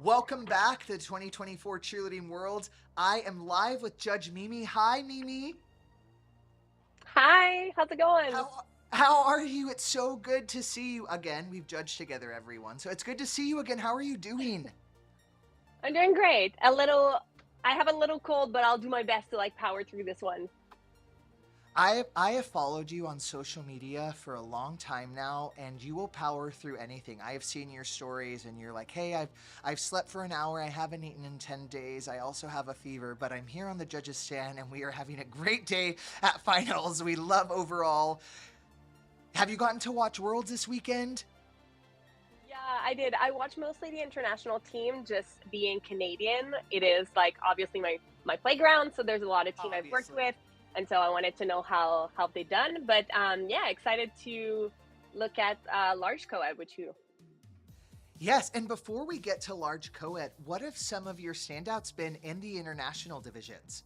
Welcome back to the 2024 Cheerleading Worlds. I am live with Judge Mimi. Hi, Mimi. Hi, how's it going? How are you? It's so good to see you again. We've judged together, everyone. So it's good to see you again. How are you doing? I'm doing great. I have a little cold, but I'll do my best to power through this one. I have followed you on social media for a long time now, and you will power through anything. I have seen your stories, and you're like, "Hey, I've slept for an hour. I haven't eaten in 10 days. I also have a fever, but I'm here on the judges' stand, and we are having a great day at finals. We love overall. Have you gotten to watch Worlds this weekend?" Yeah, I did. I watched mostly the international team. Just being Canadian, it is obviously my playground. So there's a lot of team I've worked Obviously. with, and so I wanted to know how they done. But yeah, excited to look at Large Coed with you. Yes, and before we get to Large Coed, what have some of your standouts been in the international divisions?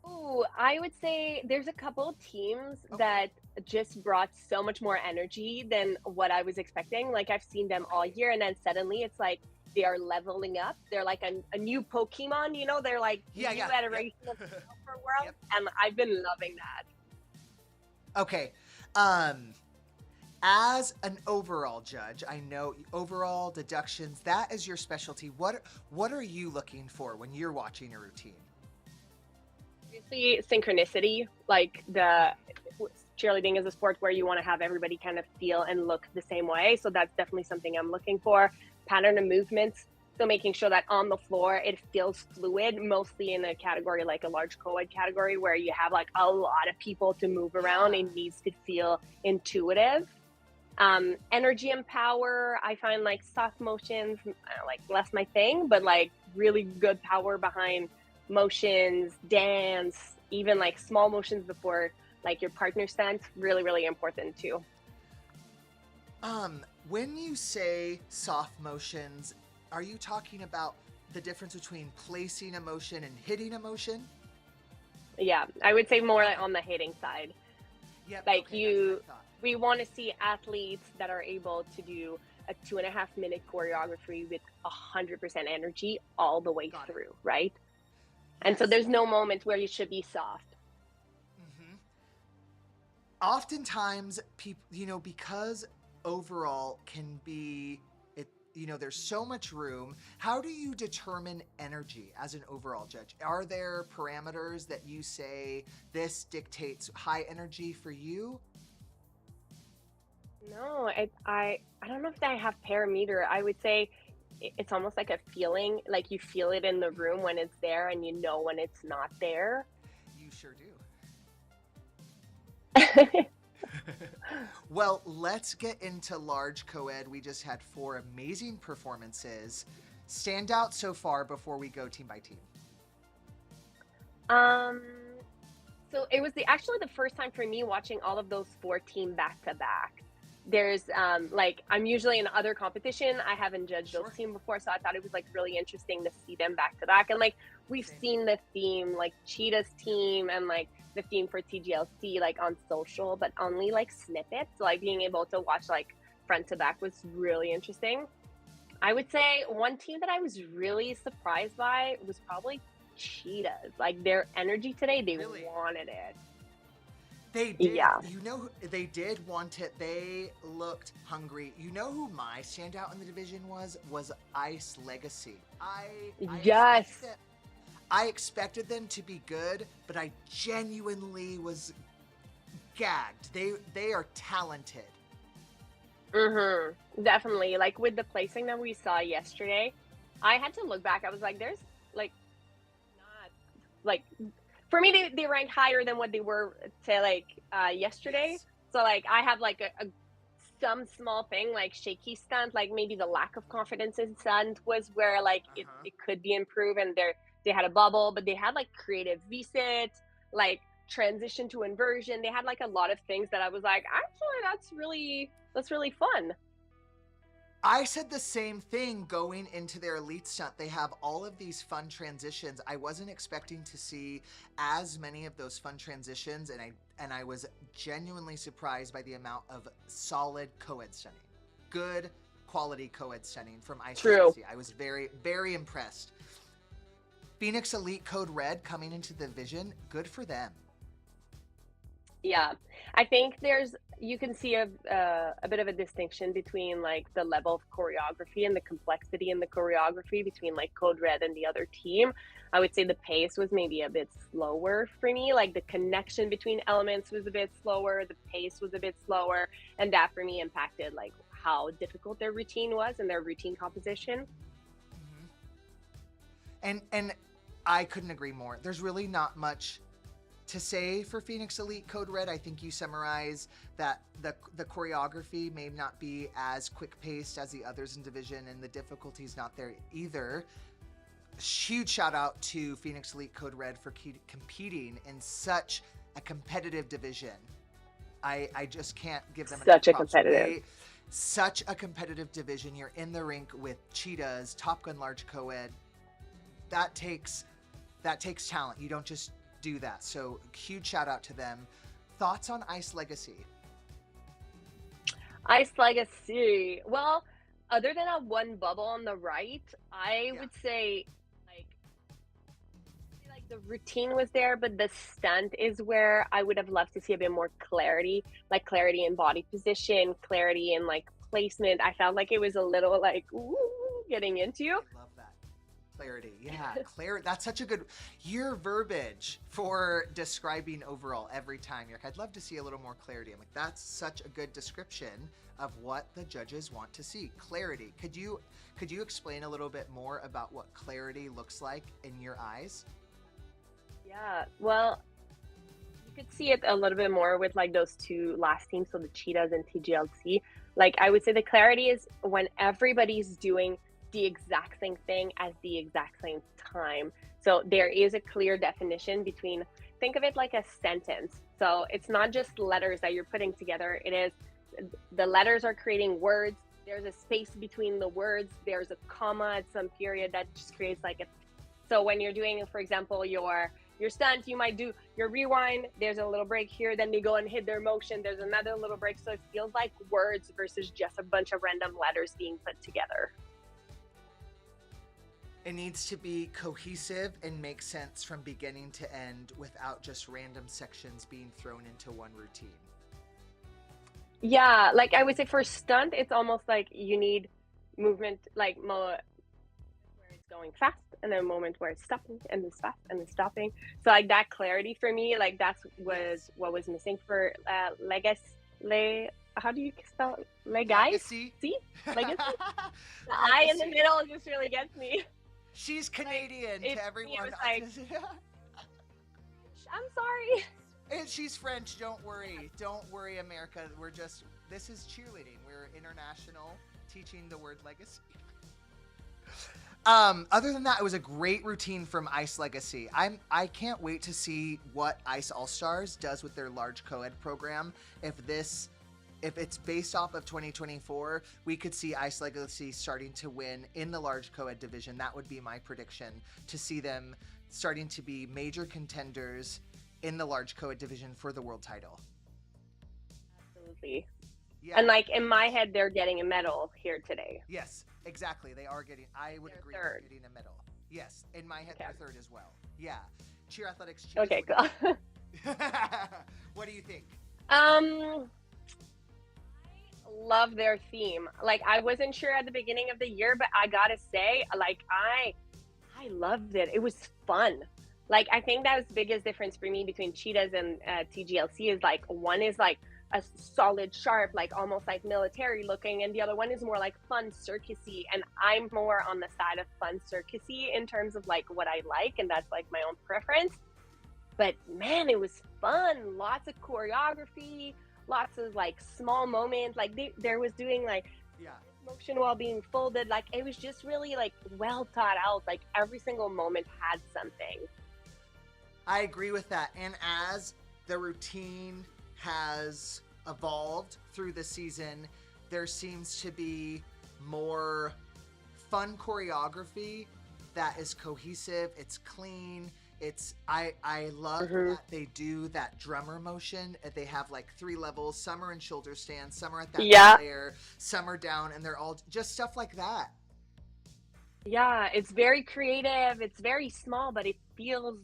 Ooh, I would say there's a couple of teams Okay. that just brought so much more energy than what I was expecting. Like I've seen them all Okay. year, and then suddenly it's like they are leveling up. They're like a new Pokemon, They're like Yeah, new yeah, yep. iteration of the Developer World, Yep. and I've been loving that. Okay. Um, as an overall judge, I know overall deductions, that is your specialty. What are you looking for when you're watching a routine? Obviously, synchronicity, like the cheerleading is a sport where you want to have everybody kind of feel and look the same way. So that's definitely something I'm looking for. Pattern of movements. So making sure that on the floor it feels fluid, mostly in a category like a large co-ed category where you have like a lot of people to move around. Yeah. It needs to feel intuitive. Energy and power, I find like soft motions like less my thing, but like really good power behind motions, dance, even like small motions before like your partner stance, really, really important too. When you say soft motions, are you talking about the difference between placing a motion and hitting a motion? Yeah, I would say more like Okay. on the hitting side. Yep. Like Okay. That's what I you, thought. we want to see athletes that are able to do a 2.5 minute choreography with 100% energy all the way Got it. through, right? And so Yes. there's no moment where you should be soft. Hmm. Oftentimes, people, because overall can be it. There's so much room. How do you determine energy as an overall judge? Are there parameters that you say this dictates high energy for you? No, I don't know if I have parameter. I would say it's almost like a feeling, like you feel it in the room when it's there and you know when it's not there. You sure do. Well, let's get into Large Coed. We just had four amazing performances. Stand out so far before we go team by team. um so it was actually the first time for me watching all of those 14 back to back. There's like I'm usually in other competition. I haven't judged those Sure. team before, so I thought it was like really interesting to see them back to back. And like we've Same. seen the theme, like Cheetahs team and like the theme for TGLC like on social, but only like snippets. So, like being able to watch like front to back was really interesting. I would say one team that I was really surprised by was probably Cheetahs. Like their energy today, they Really? wanted it. They did. Yeah. They did want it. They looked hungry. You know who my standout in the division was? Was Ice Legacy. I expected Yes. that. I expected them to be good, but I genuinely was gagged. They are talented. Definitely. Like with the placing that we saw yesterday, I had to look back. I was like, there's like not like for me they ranked higher than what they were say like yesterday. Yes. So like I have like a some small thing like shaky stunt, like maybe the lack of confidence in stunt was where like Uh huh. it could be improved and they had a bubble, but they had like creative V-sit, like transition to inversion. They had like a lot of things that I was like, actually that's really fun. I said the same thing going into their elite stunt. They have all of these fun transitions. I wasn't expecting to see as many of those fun transitions, and I was genuinely surprised by the amount of solid co-ed stunning. Good quality co-ed setting from True. ICC. I was very, very impressed. Phoenix Elite Code Red coming into the division, good for them. Yeah, I think you can see a bit of a distinction between like the level of choreography and the complexity in the choreography between like Code Red and the other team. I would say the pace was maybe a bit slower for me. Like the connection between elements was a bit slower, the pace was a bit slower, and that for me impacted like how difficult their routine was and their routine composition. And I couldn't agree more. There's really not much to say for Phoenix Elite Code Red. I think you summarize that the choreography may not be as quick paced as the others in division, and the difficulty's not there either. Huge shout out to Phoenix Elite Code Red for competing in such a competitive division. I just can't give them Such a props. competitive. Such a competitive division. You're in the rink with Cheetahs, Top Gun Large Coed. That takes talent. You don't just do that. So huge shout out to them. Thoughts on Ice Legacy? Ice Legacy. Well, other than that one bubble on the right, I would say like the routine was there, but the stunt is where I would have loved to see a bit more clarity, like clarity in body position, clarity in like placement. I felt like it was a little like ooh, getting into. I love that. Clarity. Yeah, clarity. That's such a good your verbiage for describing overall every time. You're like, I'd love to see a little more clarity. I'm like, that's such a good description of what the judges want to see. Clarity. Could you explain a little bit more about what clarity looks like in your eyes? Yeah, well, you could see it a little bit more with like those two last teams, so the Cheetahs and TGLC. Like I would say the clarity is when everybody's doing the exact same thing at the exact same time. So there is a clear definition between, think of it like a sentence. So it's not just letters that you're putting together. It is the letters are creating words. There's a space between the words. There's a comma at some period that just creates like a. So when you're doing, for example, your stunt, you might do your rewind. There's a little break here. Then they go and hit their motion. There's another little break. So it feels like words versus just a bunch of random letters being put together. It needs to be cohesive and make sense from beginning to end without just random sections being thrown into one routine. Yeah, like I would say for stunt, it's almost like you need movement, like where it's going fast, and then a moment where it's stopping, and then fast, and then stopping. So like that clarity for me, like was what was missing for LegICY. How do you spell it? LegICY? See? LegICY? The I in the middle just really gets me. She's Canadian like, to everyone. Like, I'm sorry. And she's French. Don't worry. Don't worry, America. This is cheerleading. We're international, teaching the word legacy. Other than that, it was a great routine from Ice Legacy. I can't wait to see what Ice All Stars does with their large co-ed program. If it's based off of 2024, we could see Ice Legacy starting to win in the large co-ed division. That would be my prediction, to see them starting to be major contenders in the large co-ed division for the world title. Absolutely. Yeah. And like in my head, they're getting a medal here today. Yes, exactly. They are getting, I would agree, they're getting a medal. Yes, in my head, they're third as well. Yeah. Cheer Athletics. Okay, cool. What do you think? Love their theme. Like I wasn't sure at the beginning of the year, but I gotta say, like I loved it. It was fun. Like I think that was the biggest difference for me between Cheetahs and TGLC is like one is like a solid, sharp, like almost like military looking, and the other one is more like fun circusy. And I'm more on the side of fun circusy in terms of like what I like, and that's like my own preference. But man, it was fun. Lots of choreography. Lots of like small moments, like there was doing like motion while being folded. Like it was just really like well thought out. Like every single moment had something. I agree with that. And as the routine has evolved through the season, there seems to be more fun choreography that is cohesive. It's clean. I love Hmm. that they do that drummer motion. They have like 3 levels. Some are in shoulder stands, some are at that Yeah. midair, some are down, and they're all just stuff like that. Yeah, it's very creative. It's very small, but it feels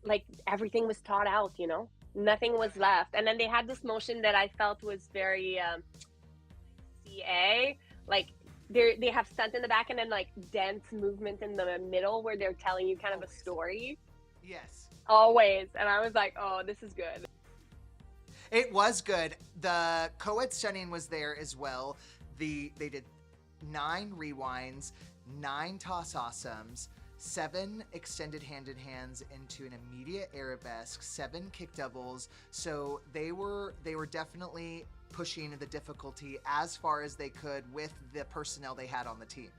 like everything was thought out, you know? Nothing was Right. left. And then they had this motion that I felt was very CA, like they have stunt in the back and then like dance movement in the middle where they're telling you kind of a Always. story. Yes. Always. And I was like, "Oh, this is good." It was good. The co-ed stunning was there as well. They did 9 rewinds, 9 toss awesomes, 7 extended handed hands into an immediate arabesque, 7 kick doubles. So they were definitely pushing the difficulty as far as they could with the personnel they had on the team.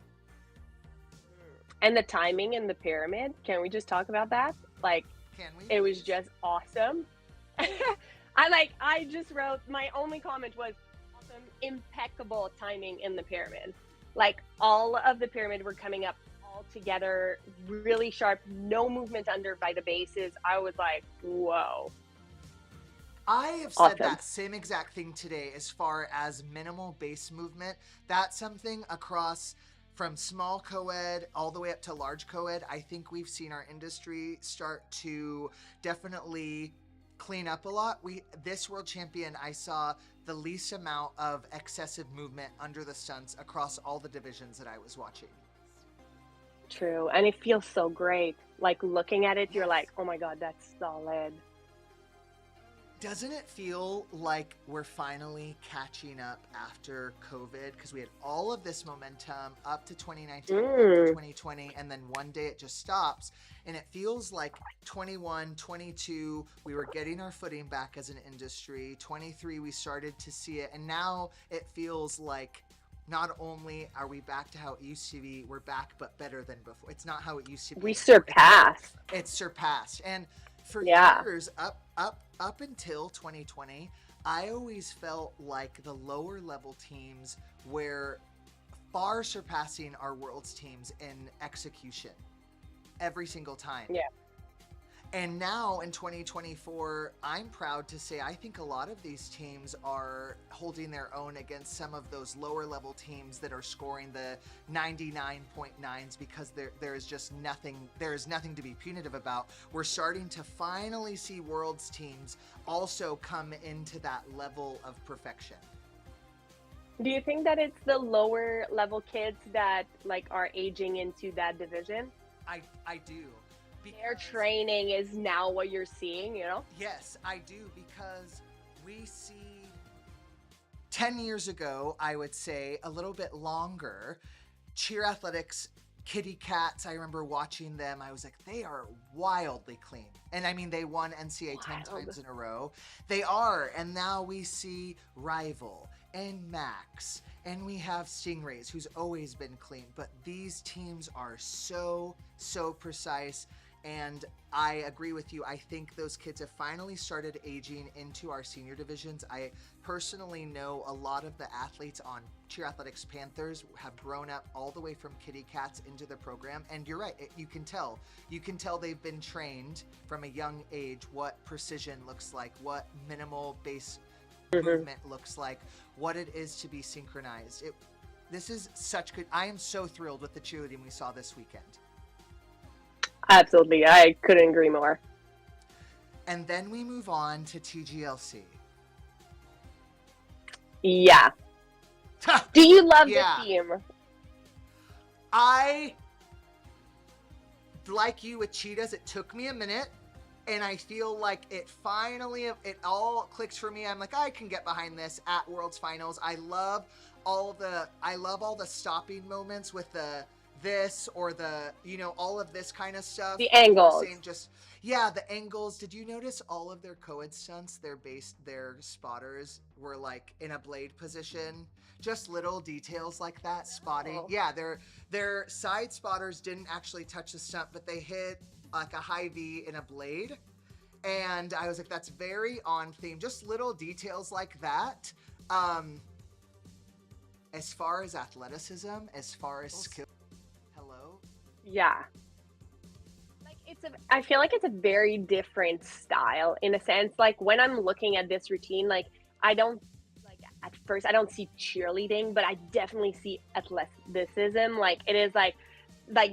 And the timing in the pyramid, can we just talk about that? Like Can we it was please? just awesome. I just wrote my only comment was awesome, impeccable timing in the pyramid. Like all of the pyramid were coming up all together, really sharp, no movement under by the bases. I was like, whoa, I have said awesome. that same exact thing today as far as minimal base movement. That's something across from small co-ed all the way up to large co-ed. I think we've seen our industry start to definitely clean up a lot. This world champion, I saw the least amount of excessive movement under the stunts across all the divisions that I was watching. True. And it feels so great. Like looking at it, you're Yes. like, oh my God, that's solid. Doesn't it feel like we're finally catching up after COVID? Because we had all of this momentum up to 2019, up to Mm. 2020, and then one day it just stops. And it feels like 21, 22, we were getting our footing back as an industry. 23, we started to see it. And now it feels like not only are we back to how it used to be, we're back, but better than before. It's not how it used to be We anymore. surpassed. It's surpassed. And for Yeah. years up until 2020, I always felt like the lower level teams were far surpassing our world's teams in execution every single time. Yeah. And now in 2024, I'm proud to say I think a lot of these teams are holding their own against some of those lower level teams that are scoring the 99.9s because there is just nothing to be punitive about. We're starting to finally see worlds teams also come into that level of perfection. Do you think that it's the lower level kids that like are aging into that division? I do. Their Because training is now what you're seeing, you know? yes, I do, because we see 10 years ago, I would say a little bit longer, cheer athletics, kitty cats. I remember watching them. I was like, they are wildly clean. And I mean, they won NCAA 10 Wild. times in a row. They are. And now we see Rival and Max, and we have Stingrays, who's always been clean. But these teams are so precise. And I agree with you. I think those kids have finally started aging into our senior divisions. I personally know a lot of the athletes on Cheer Athletics Panthers have grown up all the way from kitty cats into the program. And you're right, you can tell. You can tell they've been trained from a young age what precision looks like, what minimal base Hmm. movement looks like, what it is to be synchronized. This is such good. I am so thrilled with the cheerleading we saw this weekend. Absolutely. I couldn't agree more. And then we move on to TGLC. Yeah. Do you love the Yeah. theme? I, like you with Cheetahs, it took me a minute. And I feel like it all clicks for me. I'm like, I can get behind this at World's Finals. I love all the stopping moments with this or all of this kind of stuff. The People are angles. saying the angles. Did you notice all of their co-ed stunts, their spotters were like in a blade position? Just little details like that, spotting. Oh. Yeah, their side spotters didn't actually touch the stunt, but they hit like a high V in a blade. And I was like, that's very on theme. Just little details like that. As far as athleticism, as far as skill, hello? Yeah. Like I feel like it's a very different style in a sense. Like when I'm looking at this routine, like I don't like at first I don't see cheerleading, but I definitely see athleticism. Like it is like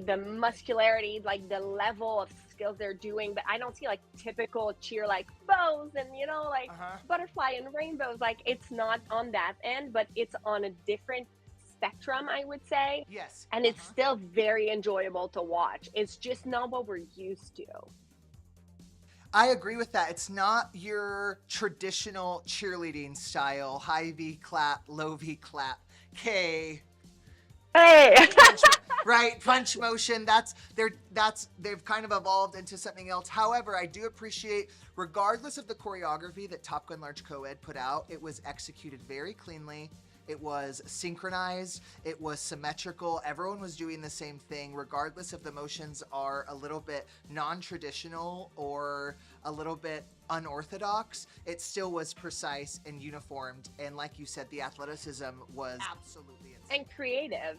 the muscularity, like the level of skills they're doing, but I don't see like typical cheer like bows and like Uh-huh. butterfly and rainbows. Like it's not on that end, but it's on a different spectrum, I would say. Yes. And it's Uh-huh. still very enjoyable to watch. It's just not what we're used to. I agree with that. It's not your traditional cheerleading style, high V clap, low V clap, K, Hey. punch, right? Punch motion. They've kind of evolved into something else. However, I do appreciate, regardless of the choreography that Top Gun Large Coed put out, it was executed very cleanly. It was synchronized. It was symmetrical. Everyone was doing the same thing, regardless if the motions are a little bit non-traditional or a little bit unorthodox. It still was precise and uniformed. And like you said, the athleticism was absolutely insane. And creative.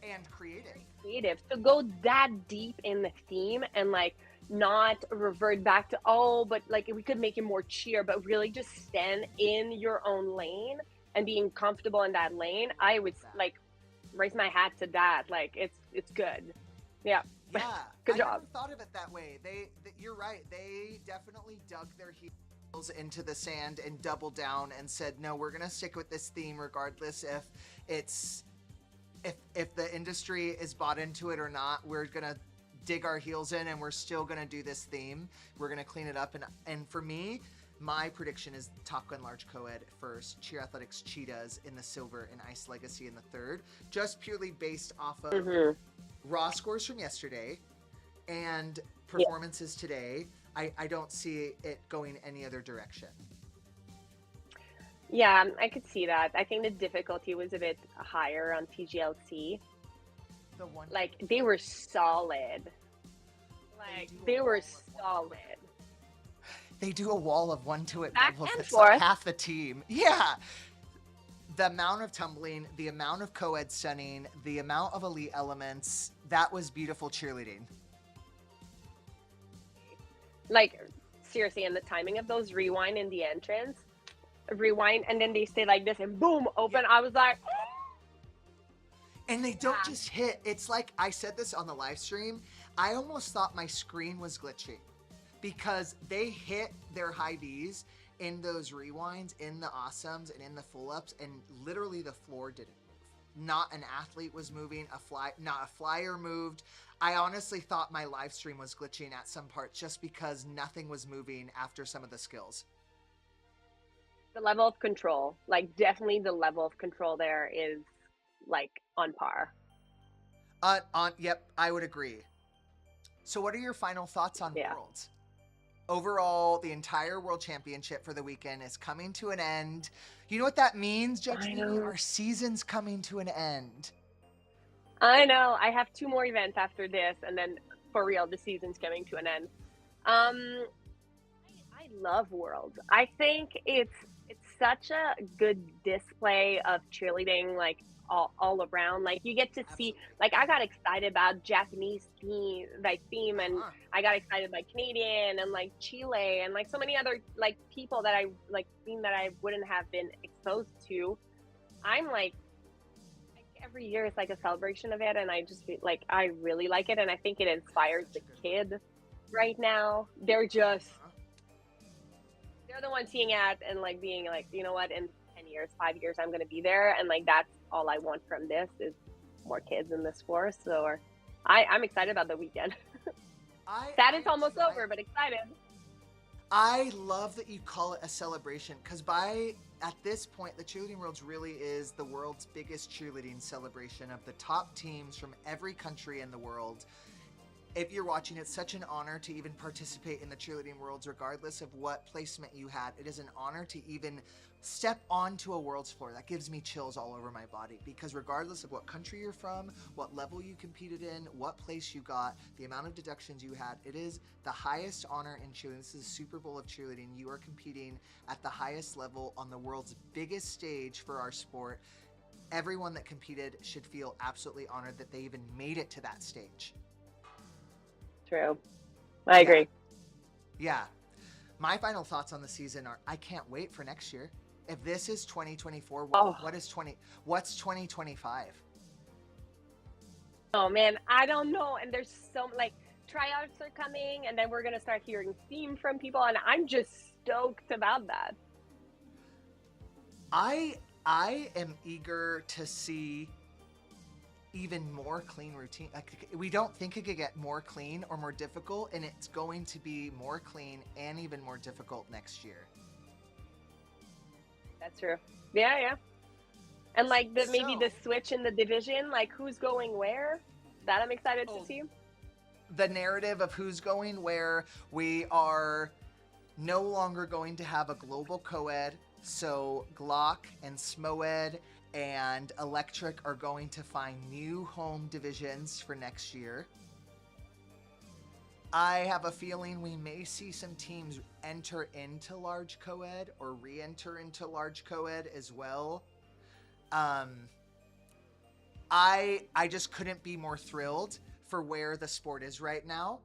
And creative. Creative. To go that deep in the theme and like not revert back to, oh, but like we could make it more cheer, but really just stand in your own lane and being comfortable in that lane. I would like raise my hat to that. Like it's good. Yeah. Yeah, Good job. I never thought of it that way. You're right. They definitely dug their heels into the sand and doubled down and said, no, we're gonna stick with this theme regardless if the industry is bought into it or not. We're gonna dig our heels in and we're still gonna do this theme. We're gonna clean it up. And for me, my prediction is Top Gun Large Coed first, Cheer Athletics Cheetahs in the silver, and Ice Legacy in the third, just purely based off of raw scores from yesterday and performances today. I don't see it going any other direction. Yeah, I could see that. I think the difficulty was a bit higher on TGLC. The one, Like they were solid. Like they were solid. They do a wall of 1 to it Back doubles. and That's like forth. half the team. Yeah. The amount of tumbling, the amount of co-ed stunning, the amount of elite elements, that was beautiful cheerleading. Like seriously, and the timing of those rewind in the entrance, rewind, and then they stay like this and boom, open. I was like, and they don't just hit. It's like, I said this on the live stream, I almost thought my screen was glitching because they hit their high Vs in those rewinds, in the awesomes, and in the full ups, and literally the floor didn't move. Not an athlete was moving, not a flyer moved. I honestly thought my live stream was glitching at some parts just because nothing was moving after some of the skills. the level of control, like definitely the level of control there is like on par. Yep, I would agree. So what are your final thoughts on Yeah. Worlds? Overall, the entire World Championship for the weekend is coming to an end. You know what that means, Judge I Mimi? know. Our season's coming to an end. I know. I have 2 more events after this, and then for real, the season's coming to an end. I love Worlds. I think it's such a good display of cheerleading, like all around. Like you get to see, Absolutely. like I got excited about Japanese theme, and Uh-huh. I got excited by Canadian and like Chile and like so many other like people that I like seen that I wouldn't have been exposed to. I'm like every year it's like a celebration of it, and I just feel like I really like it, and I think it inspires Such the a good kid right now. They're just Uh-huh. they're the ones seeing it and like being like, you know what, in 10 years, 5 years, I'm gonna be there, and like that's all I want from this is more kids in the sport. So I'm excited about the weekend. Sad I it's am almost too. over, but excited. I love that you call it a celebration because at this point, the Cheerleading Worlds really is the world's biggest cheerleading celebration of the top teams from every country in the world. If you're watching, it's such an honor to even participate in the Cheerleading Worlds, regardless of what placement you had. It is an honor to even step onto a world's floor. That gives me chills all over my body because regardless of what country you're from, what level you competed in, what place you got, the amount of deductions you had, it is the highest honor in cheerleading. This is the Super Bowl of cheerleading. You are competing at the highest level on the world's biggest stage for our sport. Everyone that competed should feel absolutely honored that they even made it to that stage. True. I Yeah. agree. Yeah. My final thoughts on the season are I can't wait for next year. If this is 2024, Oh, what's 2025? oh man, I don't know. And there's so like tryouts are coming, and then we're gonna start hearing theme from people, and I'm just stoked about that. I I am eager to see even more clean routine. Like we don't think it could get more clean or more difficult, and it's going to be more clean and even more difficult next year. That's true. Yeah, yeah. And like the maybe the So, switch in the division, like who's going where, that I'm excited to oh, see. the narrative of who's going where, we are no longer going to have a global co-ed, so Glock and SMOED and Electric are going to find new home divisions for next year. I have a feeling we may see some teams enter into large co-ed or re-enter into large co-ed as well. Um, I just couldn't be more thrilled for where the sport is right now.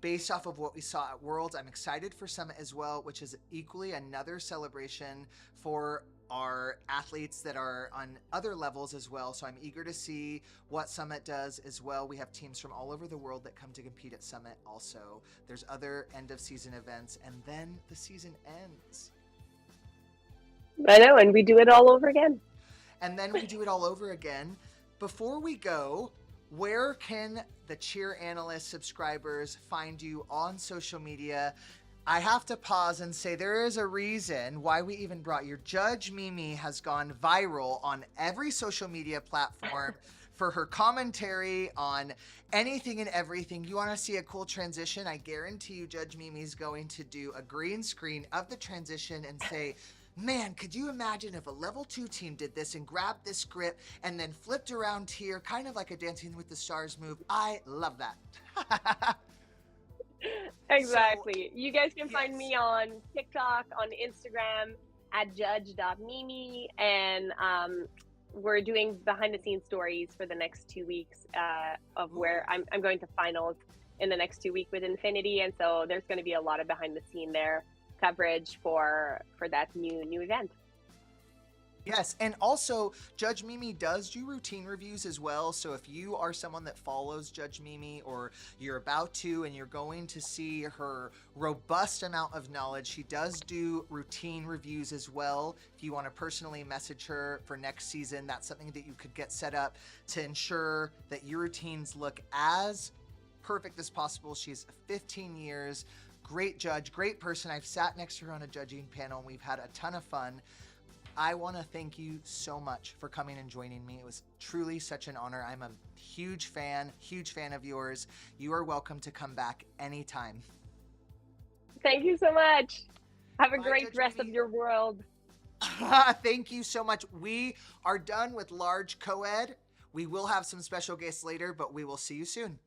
Based off of what we saw at Worlds, I'm excited for Summit as well, which is equally another celebration for our athletes that are on other levels as well. So I'm eager to see what Summit does as well. We have teams from all over the world that come to compete at Summit also. There's other end of season events, and then the season ends. I know, and we do it all over again. And then we do it all over again. Before we go, where can the Cheer Analyst subscribers find you on social media? I have to pause and say there is a reason why we even brought you. Judge Mimi has gone viral on every social media platform for her commentary on anything and everything. You want to see a cool transition? I guarantee you Judge Mimi's going to do a green screen of the transition and say, man, could you imagine if a level 2 team did this and grabbed this grip and then flipped around here, kind of like a Dancing with the Stars move? I love that. So, Exactly. You guys can find yes. me on TikTok, on Instagram at judge.mimi, and we're doing behind the scenes stories for the next 2 weeks of Ooh. where I'm going to finals in the next 2 weeks with Infinity, and so there's going to be a lot of behind the scene there coverage for that new event. Yes, and also Judge Mimi does do routine reviews as well. So if you are someone that follows Judge Mimi or you're about to and you're going to see her robust amount of knowledge, she does do routine reviews as well. If you want to personally message her for next season, that's something that you could get set up to ensure that your routines look as perfect as possible. She's 15 years, great judge, great person. I've sat next to her on a judging panel and we've had a ton of fun. I want to thank you so much for coming and joining me. It was truly such an honor. I'm a huge fan of yours. You are welcome to come back anytime. Thank you so much. Have a Bye, great Judge rest of Mimi. your world. Thank you so much. We are done with Large Coed. We will have some special guests later, but we will see you soon.